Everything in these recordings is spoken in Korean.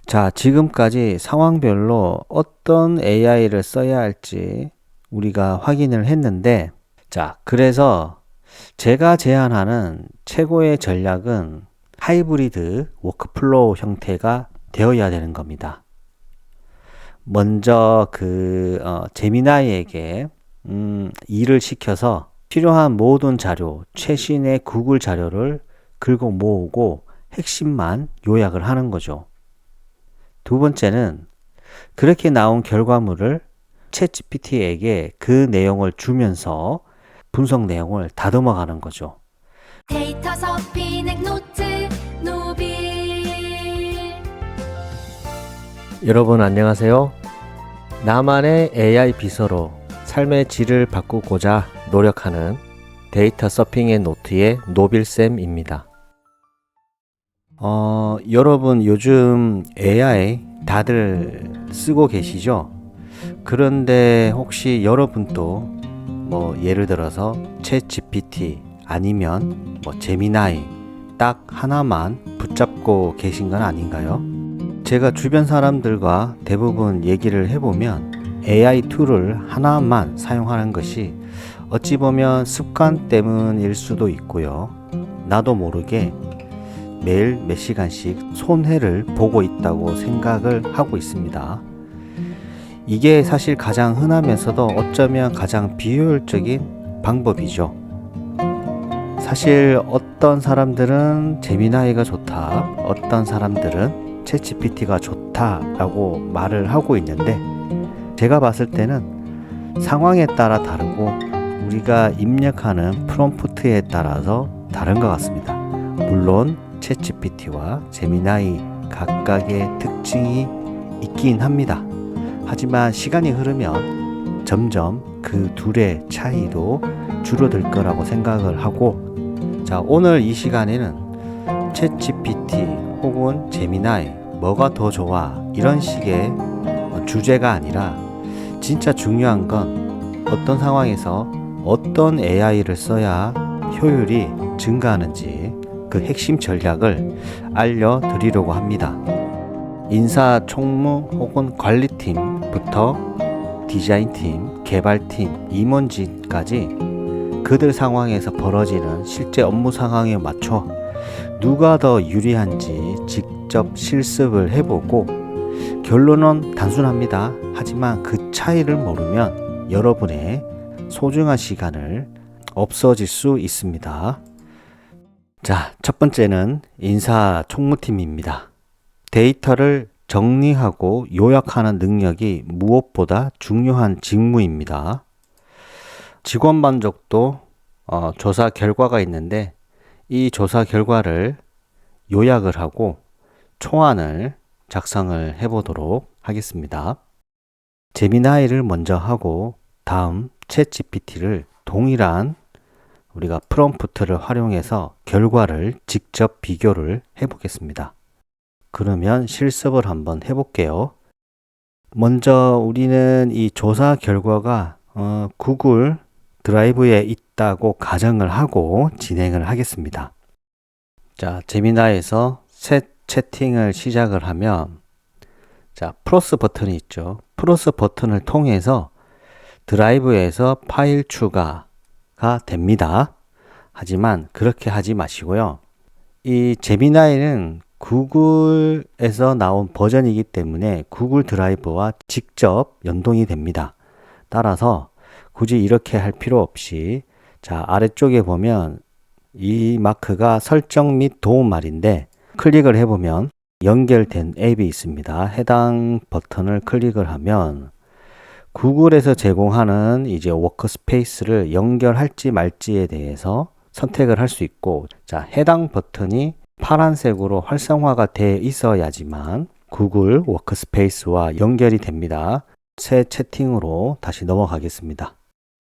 자, 지금까지 상황별로 어떤 AI를 써야 할지 우리가 확인을 했는데, 자, 그래서 제가 제안하는 최고의 전략은 하이브리드 워크플로우 형태가 되어야 되는 겁니다. 먼저 제미나이에게 일을 시켜서 필요한 모든 자료, 최신의 구글 자료를 긁어 모으고 핵심만 요약을 하는 거죠. 두 번째는 그렇게 나온 결과물을 챗GPT에게 그 내용을 주면서 분석 내용을 다듬어 가는 거죠. 데이터 서피넥 노트 노빌. 여러분 안녕하세요. 나만의 AI 비서로 삶의 질을 바꾸고자 노력하는 데이터 서핑의 노트의 노빌쌤입니다. 여러분 요즘 AI 다들 쓰고 계시죠? 그런데 혹시 여러분도 예를 들어서 챗GPT 아니면 제미나이 딱 하나만 붙잡고 계신 건 아닌가요? 제가 주변 사람들과 대부분 얘기를 해보면 AI 툴을 하나만 사용하는 것이 어찌 보면 습관 때문일 수도 있고요. 나도 모르게 매일 몇 시간씩 손해를 보고 있다고 생각을 하고 있습니다. 이게 사실 가장 흔하면서도 어쩌면 가장 비효율적인 방법이죠. 사실 어떤 사람들은 제미나이가 좋다, 어떤 사람들은 챗GPT가 좋다라고 말을 하고 있는데, 제가 봤을 때는 상황에 따라 다르고 우리가 입력하는 프롬프트에 따라서 다른 것 같습니다. 물론 챗GPT와 제미나이 각각의 특징이 있긴 합니다. 하지만 시간이 흐르면 점점 그 둘의 차이도 줄어들 거라고 생각을 하고, 자, 오늘 이 시간에는 챗GPT 혹은 제미나이 뭐가 더 좋아 이런 식의 주제가 아니라 진짜 중요한 건 어떤 상황에서 어떤 AI를 써야 효율이 증가하는지 그 핵심 전략을 알려드리려고 합니다. 인사, 총무 혹은 관리팀부터 디자인팀, 개발팀, 임원진까지 그들 상황에서 벌어지는 실제 업무 상황에 맞춰 누가 더 유리한지 직접 실습을 해보고 결론은 단순합니다. 하지만 그 차이를 모르면 여러분의 소중한 시간을 없어질 수 있습니다. 자, 첫 번째는 인사 총무팀입니다. 데이터를 정리하고 요약하는 능력이 무엇보다 중요한 직무입니다. 직원 만족도 조사 결과가 있는데 이 조사 결과를 요약을 하고 초안을 작성을 해보도록 하겠습니다. 제미나이를 먼저 하고 다음 챗GPT를 동일한 우리가 프롬프트를 활용해서 결과를 직접 비교를 해보겠습니다. 그러면 실습을 한번 해볼게요. 먼저 우리는 이 조사 결과가 구글 드라이브에 있다고 가정을 하고 진행을 하겠습니다. 자, 제미나이에서 채팅을 시작을 하면, 자, 플러스 버튼이 있죠. 플러스 버튼을 통해서 드라이브에서 파일 추가가 됩니다. 하지만 그렇게 하지 마시고요. 이 제미나이는 구글에서 나온 버전이기 때문에 구글 드라이브와 직접 연동이 됩니다. 따라서 굳이 이렇게 할 필요 없이, 자, 아래쪽에 보면 이 마크가 설정 및 도움말인데 클릭을 해보면 연결된 앱이 있습니다. 해당 버튼을 클릭을 하면 구글에서 제공하는 이제 워크스페이스를 연결할지 말지에 대해서 선택을 할 수 있고, 자, 해당 버튼이 파란색으로 활성화가 되어 있어야지만 구글 워크스페이스와 연결이 됩니다. 새 채팅으로 다시 넘어가겠습니다.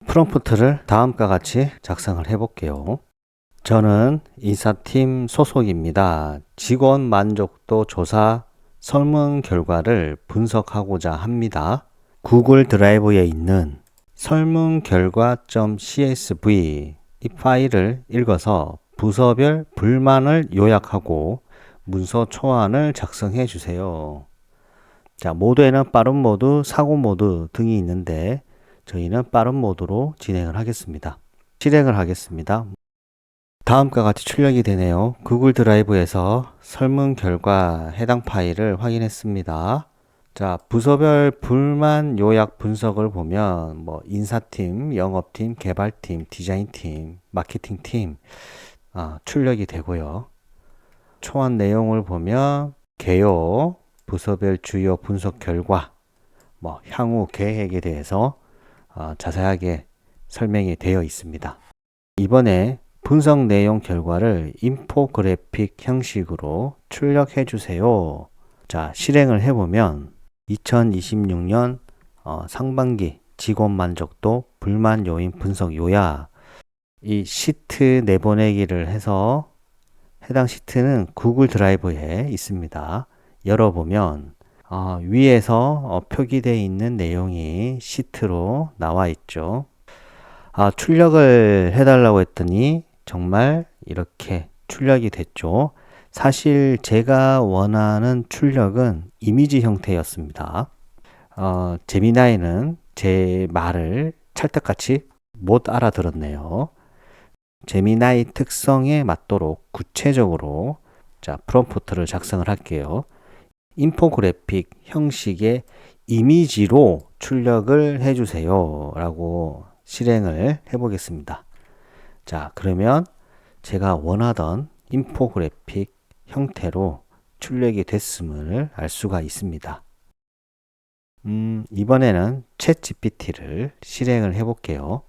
프롬프트를 다음과 같이 작성을 해볼게요. 저는 인사팀 소속입니다. 직원 만족도 조사 설문 결과를 분석하고자 합니다. 구글 드라이브에 있는 설문 결과.csv 이 파일을 읽어서 부서별 불만을 요약하고 문서 초안을 작성해 주세요. 자, 모드에는 빠른 모드, 사고 모드 등이 있는데 저희는 빠른 모드로 진행을 하겠습니다. 실행을 하겠습니다. 다음과 같이 출력이 되네요. 구글 드라이브에서 설문 결과 해당 파일을 확인했습니다. 자, 부서별 불만 요약 분석을 보면 인사팀, 영업팀, 개발팀, 디자인팀, 마케팅팀 출력이 되고요. 초안 내용을 보면 개요, 부서별 주요 분석 결과, 향후 계획에 대해서 자세하게 설명이 되어 있습니다. 이번에 분석 내용 결과를 인포그래픽 형식으로 출력해 주세요. 자, 실행을 해보면 2026년 상반기 직원 만족도 불만 요인 분석 요약, 이 시트 내보내기를 해서 해당 시트는 구글 드라이브에 있습니다. 열어보면 위에서 표기되어 있는 내용이 시트로 나와 있죠. 출력을 해달라고 했더니 정말 이렇게 출력이 됐죠. 사실 제가 원하는 출력은 이미지 형태였습니다. 제미나이는 제 말을 찰떡같이 못 알아들었네요. 제미나이 특성에 맞도록 구체적으로 프롬프트를 작성을 할게요. 인포그래픽 형식의 이미지로 출력을 해주세요 라고 실행을 해보겠습니다. 자, 그러면 제가 원하던 인포그래픽 형태로 출력이 됐음을 알 수가 있습니다. 이번에는 챗GPT를 실행을 해볼게요.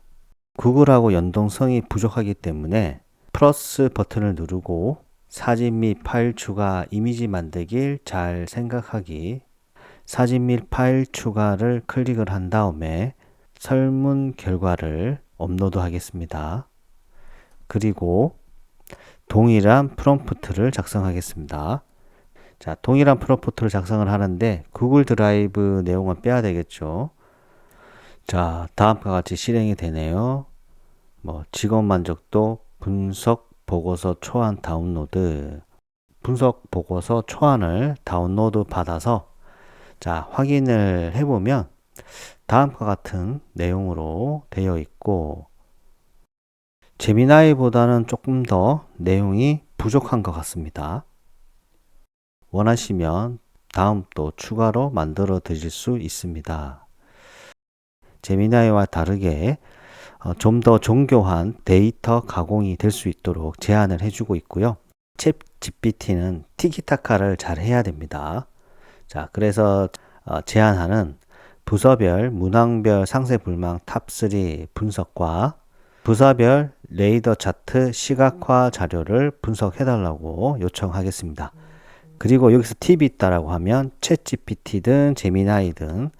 구글하고 연동성이 부족하기 때문에 플러스 버튼을 누르고 사진 및 파일 추가, 이미지 만들기를 잘 생각하기, 사진 및 파일 추가를 클릭을 한 다음에 설문 결과를 업로드 하겠습니다. 그리고 동일한 프롬프트를 작성하겠습니다. 자, 동일한 프롬프트를 작성을 하는데 구글 드라이브 내용은 빼야 되겠죠. 자, 다음과 같이 실행이 되네요. 직원 만족도 분석 보고서 초안 다운로드, 분석 보고서 초안을 다운로드 받아서 자, 확인을 해보면 다음과 같은 내용으로 되어 있고, 제미나이보다는 조금 더 내용이 부족한 것 같습니다. 원하시면 다음 또 추가로 만들어 드릴 수 있습니다. 제미나이와 다르게 좀 더 정교한 데이터 가공이 될 수 있도록 제안을 해주고 있고요. 챗 GPT는 티키타카를 잘 해야 됩니다. 자, 그래서 제안하는 부서별, 문항별 상세 불망 탑3 분석과 부서별 레이더 차트 시각화 자료를 분석해달라고 요청하겠습니다. 그리고 여기서 팁이 있다라고 하면 챗 GPT든 제미나이든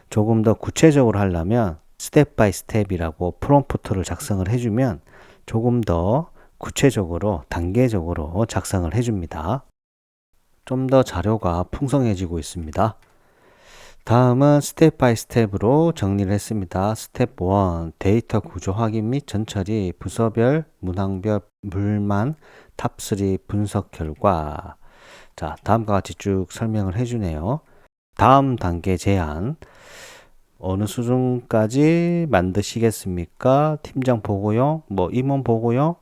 조금 더 구체적으로 하려면 스텝 바이 스텝이라고 프롬프트를 작성을 해주면 조금 더 구체적으로 단계적으로 작성을 해줍니다. 좀 더 자료가 풍성해지고 있습니다. 다음은 스텝 바이 스텝으로 정리를 했습니다. 스텝 1 데이터 구조 확인 및 전처리 부서별 문항별 불만 탑3 분석 결과. 자, 다음과 같이 쭉 설명을 해주네요. 다음 단계 제안, 어느 수준까지 만드시겠습니까? 팀장 보고용, 임원 보고용.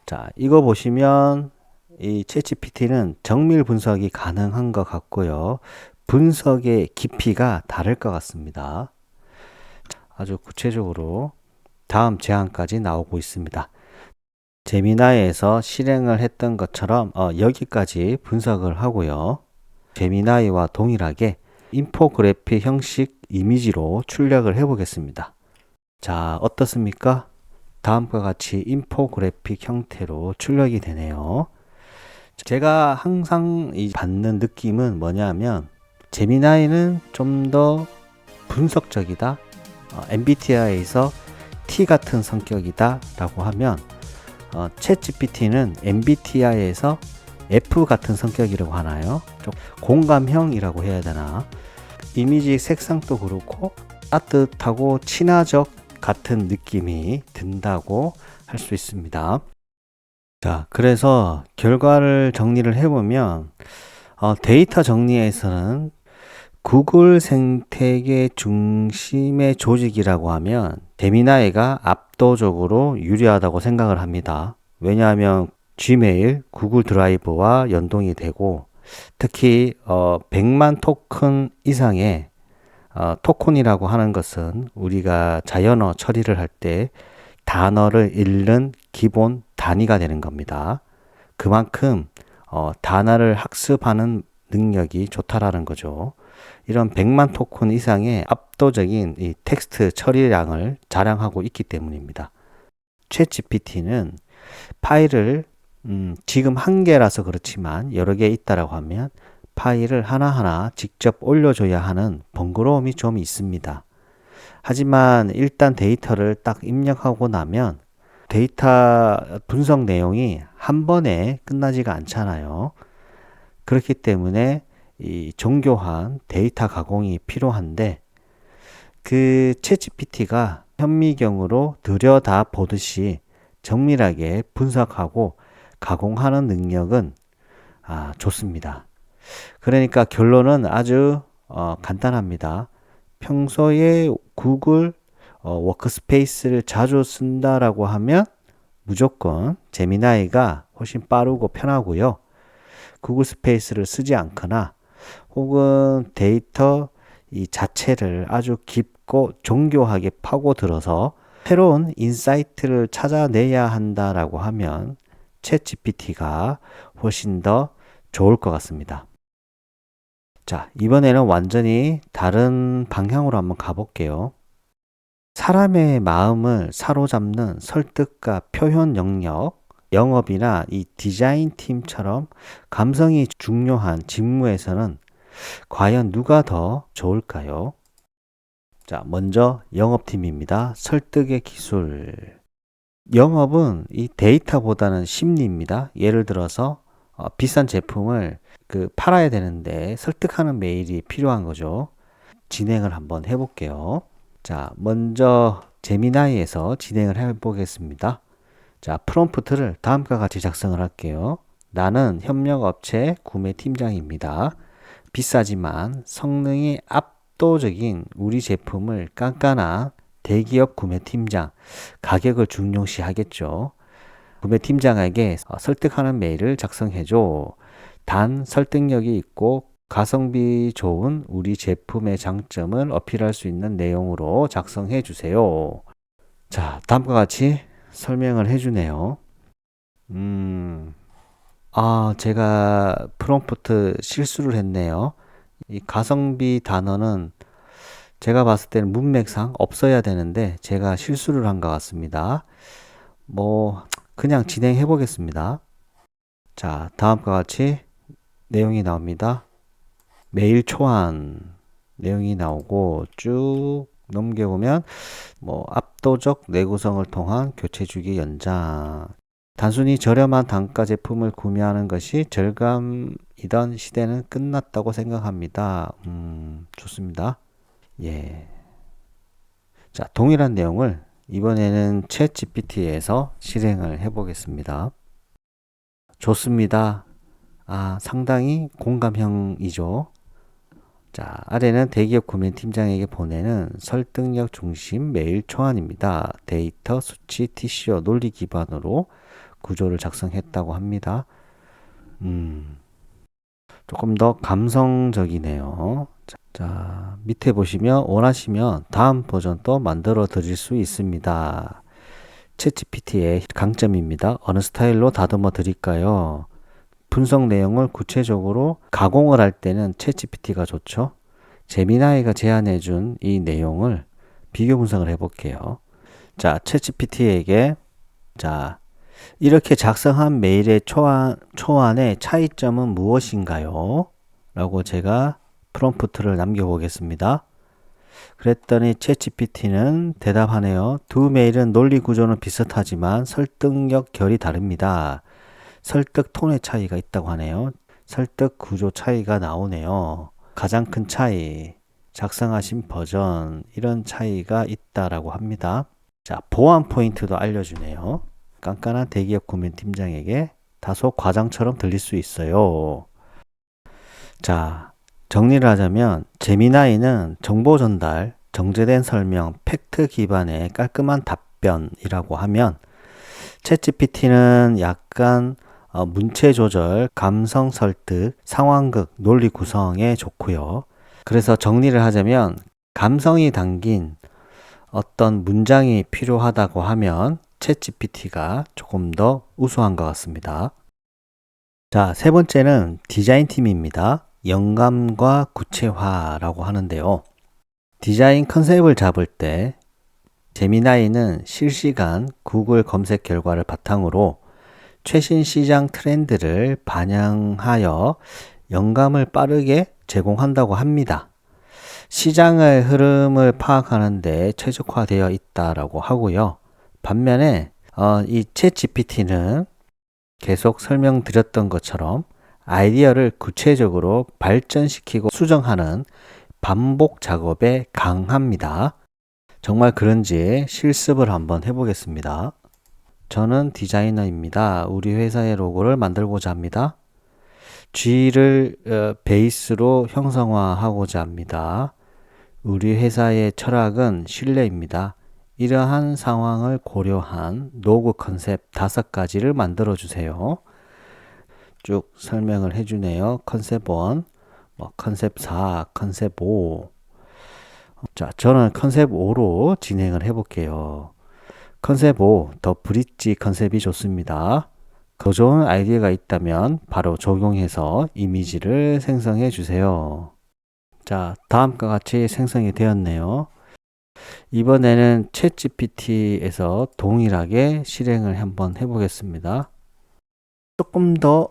자, 이거 보시면 이 챗GPT는 정밀 분석이 가능한 것 같고요. 분석의 깊이가 다를 것 같습니다. 아주 구체적으로 다음 제안까지 나오고 있습니다. 제미나이에서 실행을 했던 것처럼 여기까지 분석을 하고요. 제미나이와 동일하게 인포그래픽 형식 이미지로 출력을 해보겠습니다. 자, 어떻습니까? 다음과 같이 인포그래픽 형태로 출력이 되네요. 제가 항상 받는 느낌은 뭐냐면 제미나이는 좀 더 분석적이다, MBTI에서 T 같은 성격이다 라고 하면 챗 GPT는 MBTI에서 F 같은 성격이라고 하나요? 좀 공감형이라고 해야 되나? 이미지 색상도 그렇고 따뜻하고 친화적 같은 느낌이 든다고 할 수 있습니다. 자, 그래서 결과를 정리를 해보면 데이터 정리에서는 구글 생태계 중심의 조직이라고 하면 제미나이가 압도적으로 유리하다고 생각을 합니다. 왜냐하면 지메일, 구글 드라이브와 연동이 되고 특히 100만 토큰 이상의 토큰이라고 하는 것은 우리가 자연어 처리를 할 때 단어를 읽는 기본 단위가 되는 겁니다. 그만큼 단어를 학습하는 능력이 좋다라는 거죠. 이런 100만 토큰 이상의 압도적인 이 텍스트 처리량을 자랑하고 있기 때문입니다. 챗GPT는 파일을 지금 한 개라서 그렇지만 여러 개 있다라고 하면 파일을 하나하나 직접 올려줘야 하는 번거로움이 좀 있습니다. 하지만 일단 데이터를 딱 입력하고 나면 데이터 분석 내용이 한 번에 끝나지가 않잖아요. 그렇기 때문에 이 정교한 데이터 가공이 필요한데 그 챗GPT가 현미경으로 들여다 보듯이 정밀하게 분석하고 가공하는 능력은 좋습니다. 그러니까 결론은 아주 간단합니다. 평소에 구글 워크스페이스를 자주 쓴다라고 하면 무조건 제미나이가 훨씬 빠르고 편하고요. 구글 스페이스를 쓰지 않거나 혹은 데이터 이 자체를 아주 깊고 정교하게 파고들어서 새로운 인사이트를 찾아내야 한다라고 하면 챗GPT가 훨씬 더 좋을 것 같습니다. 자, 이번에는 완전히 다른 방향으로 한번 가볼게요. 사람의 마음을 사로잡는 설득과 표현 영역, 영업이나 이 디자인 팀처럼 감성이 중요한 직무에서는 과연 누가 더 좋을까요? 자, 먼저 영업팀입니다. 설득의 기술. 영업은 이 데이터보다는 심리입니다. 예를 들어서 비싼 제품을 팔아야 되는데 설득하는 메일이 필요한 거죠. 진행을 한번 해볼게요. 자, 먼저 제미나이에서 진행을 해보겠습니다. 자, 프롬프트를 다음과 같이 작성을 할게요. 나는 협력업체 구매팀장입니다. 비싸지만 성능이 압도적인 우리 제품을 깐깐한 대기업 구매팀장, 가격을 중요시 하겠죠. 구매팀장에게 설득하는 메일을 작성해줘. 단 설득력이 있고 가성비 좋은 우리 제품의 장점을 어필할 수 있는 내용으로 작성해 주세요. 자, 다음과 같이 설명을 해주네요. 제가 프롬프트 실수를 했네요. 이 가성비 단어는 제가 봤을 때는 문맥상 없어야 되는데 제가 실수를 한 것 같습니다. 그냥 진행해 보겠습니다. 자, 다음과 같이 내용이 나옵니다. 메일 초안 내용이 나오고 쭉 넘겨보면 압도적 내구성을 통한 교체 주기 연장. 단순히 저렴한 단가 제품을 구매하는 것이 절감이던 시대는 끝났다고 생각합니다. 좋습니다. 예. 자, 동일한 내용을 이번에는 챗 GPT에서 실행을 해 보겠습니다. 좋습니다. 상당히 공감형이죠. 자, 아래는 대기업 구매팀장에게 보내는 설득력 중심 메일 초안입니다. 데이터, 수치, TCO, 논리 기반으로 구조를 작성했다고 합니다. 조금 더 감성적이네요. 자, 밑에 보시면 원하시면 다음 버전도 만들어 드릴 수 있습니다. 챗GPT의 강점입니다. 어느 스타일로 다듬어 드릴까요? 분석 내용을 구체적으로 가공을 할 때는 챗GPT가 좋죠. 제미나이가 제안해 준 이 내용을 비교 분석을 해 볼게요. 자, 챗GPT에게 이렇게 작성한 메일의 초안의 차이점은 무엇인가요? 라고 제가 프롬프트를 남겨보겠습니다. 그랬더니 챗GPT는 대답하네요. 두 메일은 논리 구조는 비슷하지만 설득력 결이 다릅니다. 설득 톤의 차이가 있다고 하네요. 설득 구조 차이가 나오네요. 가장 큰 차이, 작성하신 버전, 이런 차이가 있다라고 합니다. 자, 보안 포인트도 알려주네요. 깐깐한 대기업 구매팀장에게 다소 과장처럼 들릴 수 있어요. 자, 정리를 하자면 제미나이는 정보 전달, 정제된 설명, 팩트 기반의 깔끔한 답변이라고 하면 챗GPT는 약간 문체 조절, 감성 설득, 상황극, 논리 구성에 좋고요. 그래서 정리를 하자면 감성이 담긴 어떤 문장이 필요하다고 하면 챗GPT가 조금 더 우수한 것 같습니다. 자, 세 번째는 디자인 팀입니다. 영감과 구체화라고 하는데요. 디자인 컨셉을 잡을 때 제미나이는 실시간 구글 검색 결과를 바탕으로 최신 시장 트렌드를 반영하여 영감을 빠르게 제공한다고 합니다. 시장의 흐름을 파악하는 데 최적화되어 있다라고 하고요. 반면에 이 챗GPT는 계속 설명드렸던 것처럼 아이디어를 구체적으로 발전시키고 수정하는 반복 작업에 강합니다. 정말 그런지 실습을 한번 해보겠습니다. 저는 디자이너입니다. 우리 회사의 로고를 만들고자 합니다. G를 베이스로 형성화하고자 합니다. 우리 회사의 철학은 신뢰입니다. 이러한 상황을 고려한 로고 컨셉 5가지를 만들어 주세요. 쭉 설명을 해주네요. 컨셉 1, 컨셉 4, 컨셉 5. 자, 저는 컨셉 5로 진행을 해볼게요. 컨셉 5, 더 브릿지 컨셉이 좋습니다. 더 좋은 아이디어가 있다면 바로 적용해서 이미지를 생성해 주세요. 자, 다음과 같이 생성이 되었네요. 이번에는 챗GPT에서 동일하게 실행을 한번 해보겠습니다. 조금 더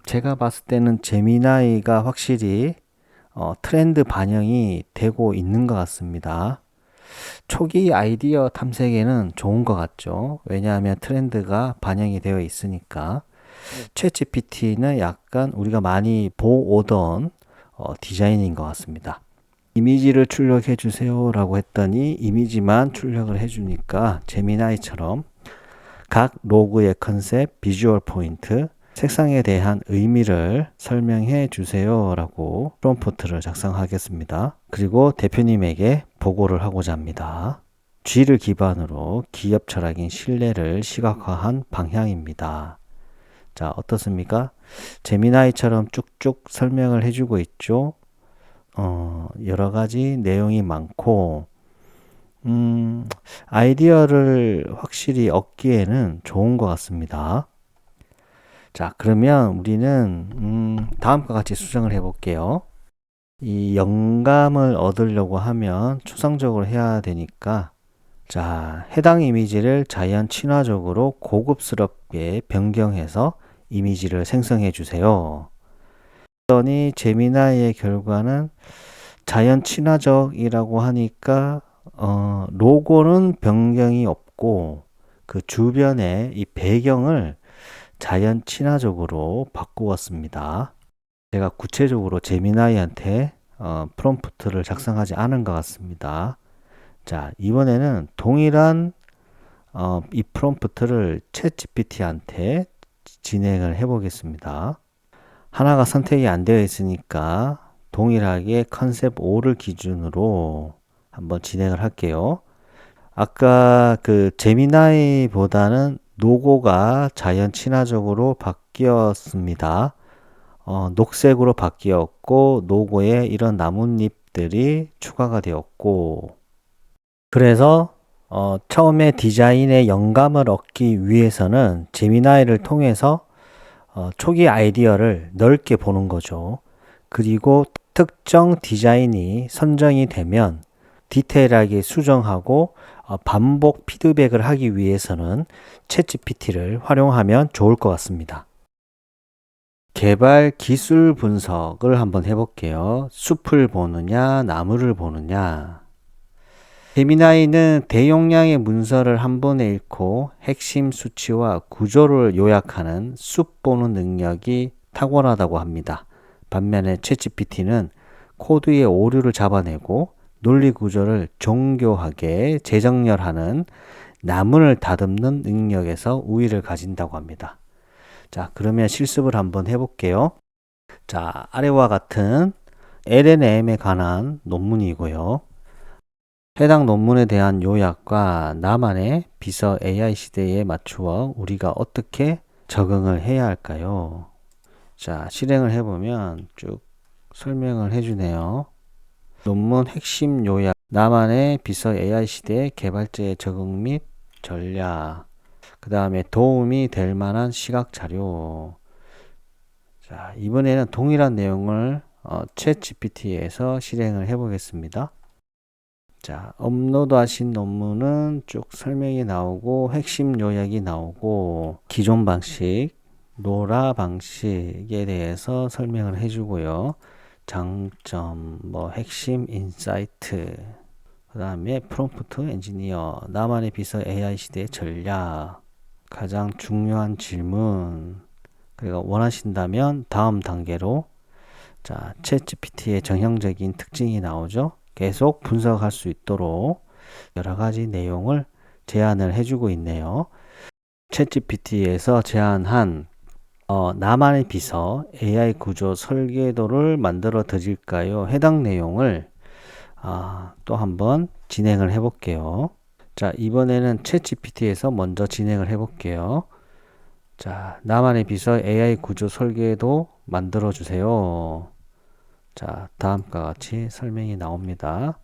제가 봤을 때는 제미나이가 확실히 트렌드 반영이 되고 있는 것 같습니다. 초기 아이디어 탐색에는 좋은 것 같죠. 왜냐하면 트렌드가 반영이 되어 있으니까. 챗GPT는 약간 우리가 많이 보오던 디자인인 것 같습니다. 이미지를 출력해 주세요 라고 했더니 이미지만 출력을 해주니까 제미나이처럼 각 로그의 컨셉, 비주얼 포인트, 색상에 대한 의미를 설명해 주세요 라고 프롬프트를 작성하겠습니다. 그리고 대표님에게 보고를 하고자 합니다. G를 기반으로 기업 철학인 신뢰를 시각화한 방향입니다. 자, 어떻습니까? 제미나이처럼 쭉쭉 설명을 해주고 있죠. 여러 가지 내용이 많고, 아이디어를 확실히 얻기에는 좋은 것 같습니다. 자, 그러면 우리는 다음과 같이 수정을 해볼게요. 이 영감을 얻으려고 하면 추상적으로 해야 되니까, 자, 해당 이미지를 자연 친화적으로 고급스럽게 변경해서 이미지를 생성해 주세요. 그랬더니 제미나이의 결과는 자연 친화적이라고 하니까 로고는 변경이 없고 그 주변에 이 배경을 자연 친화적으로 바꾸었습니다. 제가 구체적으로 제미나이한테 프롬프트를 작성하지 않은 것 같습니다. 자, 이번에는 동일한 이 프롬프트를 챗GPT한테 진행을 해 보겠습니다. 하나가 선택이 안 되어 있으니까 동일하게 컨셉 5를 기준으로 한번 진행을 할게요. 아까 그 제미나이보다는 로고가 자연 친화적으로 바뀌었습니다. 녹색으로 바뀌었고 로고에 이런 나뭇잎들이 추가가 되었고, 그래서 처음에 디자인의 영감을 얻기 위해서는 제미나이를 통해서 초기 아이디어를 넓게 보는 거죠. 그리고 특정 디자인이 선정이 되면 디테일하게 수정하고 반복 피드백을 하기 위해서는 챗GPT를 활용하면 좋을 것 같습니다. 개발 기술 분석을 한번 해볼게요. 숲을 보느냐, 나무를 보느냐. 제미나이는 대용량의 문서를 한 번에 읽고 핵심 수치와 구조를 요약하는 숲 보는 능력이 탁월하다고 합니다. 반면에 챗GPT는 코드의 오류를 잡아내고 논리 구조를 정교하게 재정렬하는 나무를 다듬는 능력에서 우위를 가진다고 합니다. 자, 그러면 실습을 한번 해볼게요. 자, 아래와 같은 LLM에 관한 논문이고요. 해당 논문에 대한 요약과 나만의 비서 AI 시대에 맞추어 우리가 어떻게 적응을 해야 할까요? 자, 실행을 해보면 쭉 설명을 해주네요. 논문 핵심 요약, 나만의 비서 AI 시대 개발자의 적응 및 전략, 그 다음에 도움이 될 만한 시각 자료. 자, 이번에는 동일한 내용을 챗 GPT에서 실행을 해보겠습니다. 자, 업로드 하신 논문은 쭉 설명이 나오고 핵심 요약이 나오고 기존 방식, 로라 방식에 대해서 설명을 해주고요. 장점, 핵심 인사이트, 그 다음에 프롬프트 엔지니어, 나만의 비서 AI 시대의 전략, 가장 중요한 질문, 그리고 원하신다면 다음 단계로 자, 챗GPT의 정형적인 특징이 나오죠. 계속 분석할 수 있도록 여러 가지 내용을 제안을 해주고 있네요. 챗GPT에서 제안한 나만의 비서 AI 구조 설계도를 만들어 드릴까요? 해당 내용을 또 한번 진행을 해 볼게요. 자, 이번에는 챗GPT에서 먼저 진행을 해 볼게요. 자, 나만의 비서 AI 구조 설계도 만들어 주세요. 자, 다음과 같이 설명이 나옵니다.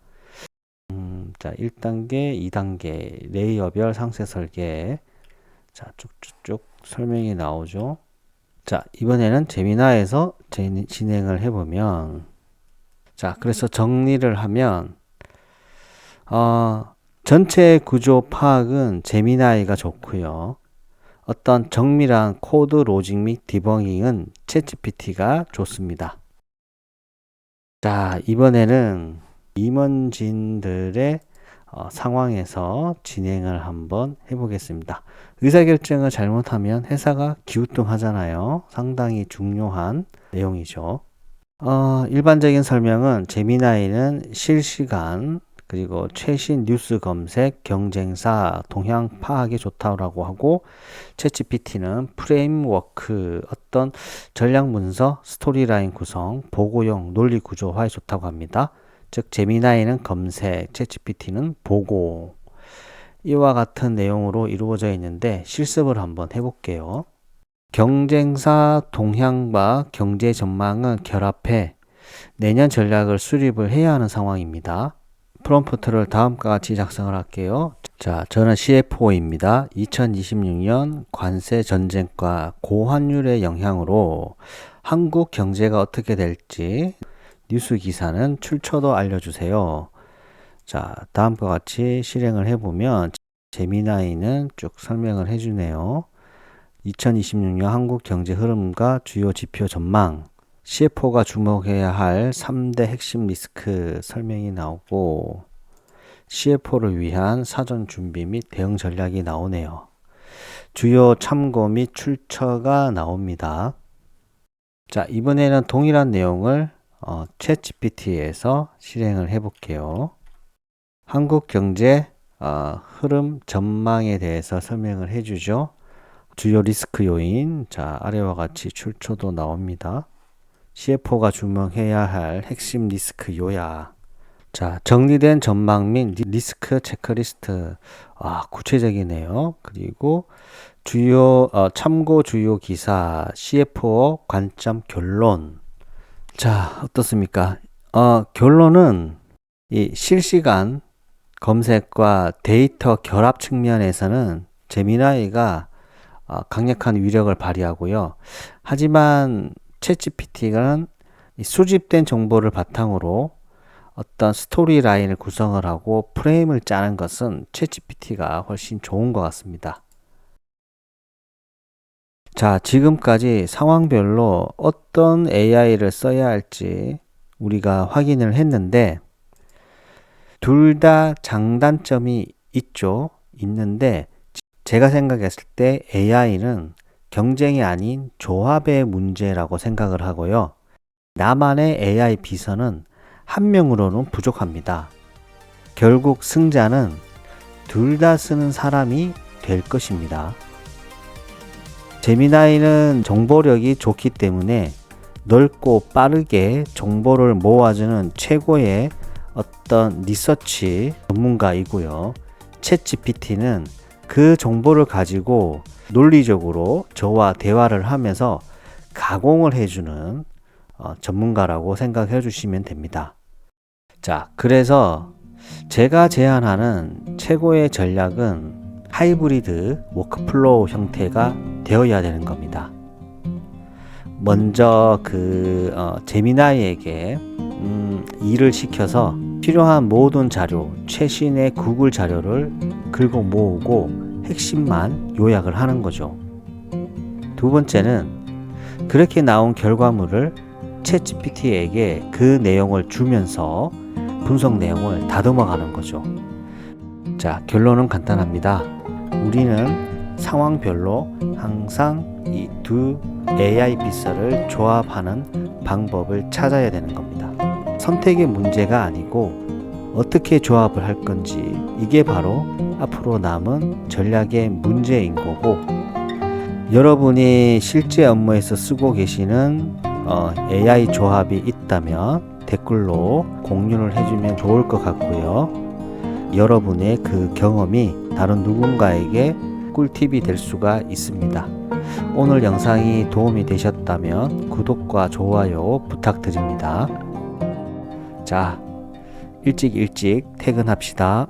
자, 1단계, 2단계, 레이어별 상세 설계. 자, 쭉쭉쭉 설명이 나오죠. 자, 이번에는 제미나이에서 진행을 해보면, 자, 그래서 정리를 하면, 전체 구조 파악은 제미나이가 좋고요. 어떤 정밀한 코드 로직 및 디버깅은 챗GPT가 좋습니다. 자, 이번에는 임원진들의 상황에서 진행을 한번 해보겠습니다. 의사결정을 잘못하면 회사가 기우뚱하잖아요. 상당히 중요한 내용이죠. 일반적인 설명은 제미나이는 실시간 그리고 최신 뉴스 검색, 경쟁사, 동향 파악에 좋다고 하고 챗GPT는 프레임워크, 어떤 전략 문서, 스토리라인 구성, 보고용 논리 구조화에 좋다고 합니다. 즉 제미나이는 검색, 챗GPT는 보고. 이와 같은 내용으로 이루어져 있는데 실습을 한번 해볼게요. 경쟁사 동향과 경제 전망은 결합해 내년 전략을 수립을 해야 하는 상황입니다. 프롬프트를 다음과 같이 작성을 할게요. 자, 저는 CFO입니다. 2026년 관세 전쟁과 고환율의 영향으로 한국 경제가 어떻게 될지 뉴스 기사는 출처도 알려주세요. 자, 다음과 같이 실행을 해보면 제미나이는 쭉 설명을 해주네요. 2026년 한국 경제 흐름과 주요 지표 전망, CFO가 주목해야 할 3대 핵심 리스크 설명이 나오고 CFO를 위한 사전 준비 및 대응 전략이 나오네요. 주요 참고 및 출처가 나옵니다. 자, 이번에는 동일한 내용을 챗 GPT에서 실행을 해볼게요. 한국 경제 흐름 전망에 대해서 설명을 해주죠. 주요 리스크 요인, 자, 아래와 같이 출처도 나옵니다. CFO가 주목해야 할 핵심 리스크 요약. 자, 정리된 전망 및 리스크 체크리스트. 구체적이네요. 그리고 주요, 참고 주요 기사, CFO 관점 결론. 자, 어떻습니까? 결론은 이 실시간 검색과 데이터 결합 측면에서는 제미나이가 강력한 위력을 발휘하고요. 하지만 챗GPT는 수집된 정보를 바탕으로 어떤 스토리 라인을 구성을 하고 프레임을 짜는 것은 챗GPT가 훨씬 좋은 것 같습니다. 자, 지금까지 상황별로 어떤 AI를 써야 할지 우리가 확인을 했는데 둘 다 장단점이 있는데 제가 생각했을 때 AI는 경쟁이 아닌 조합의 문제라고 생각을 하고요. 나만의 AI 비서는 한 명으로는 부족합니다. 결국 승자는 둘 다 쓰는 사람이 될 것입니다. 제미나이는 정보력이 좋기 때문에 넓고 빠르게 정보를 모아주는 최고의 어떤 리서치 전문가이고요. 챗GPT는 그 정보를 가지고 논리적으로 저와 대화를 하면서 가공을 해주는 전문가라고 생각해 주시면 됩니다. 자, 그래서 제가 제안하는 최고의 전략은 하이브리드 워크플로우 형태가 되어야 되는 겁니다. 먼저 제미나이에게 일을 시켜서 필요한 모든 자료, 최신의 구글 자료를 긁어 모으고 핵심만 요약을 하는 거죠. 두 번째는 그렇게 나온 결과물을 챗GPT에게 그 내용을 주면서 분석 내용을 다듬어 가는 거죠. 자, 결론은 간단합니다. 우리는 상황별로 항상 이 두 AI 비서를 조합하는 방법을 찾아야 되는 겁니다. 선택의 문제가 아니고 어떻게 조합을 할 건지, 이게 바로 앞으로 남은 전략의 문제인 거고, 여러분이 실제 업무에서 쓰고 계시는 AI 조합이 있다면 댓글로 공유를 해주면 좋을 것 같고요. 여러분의 그 경험이 다른 누군가에게 꿀팁이 될 수가 있습니다. 오늘 영상이 도움이 되셨다면 구독과 좋아요 부탁드립니다. 자, 일찍 퇴근합시다.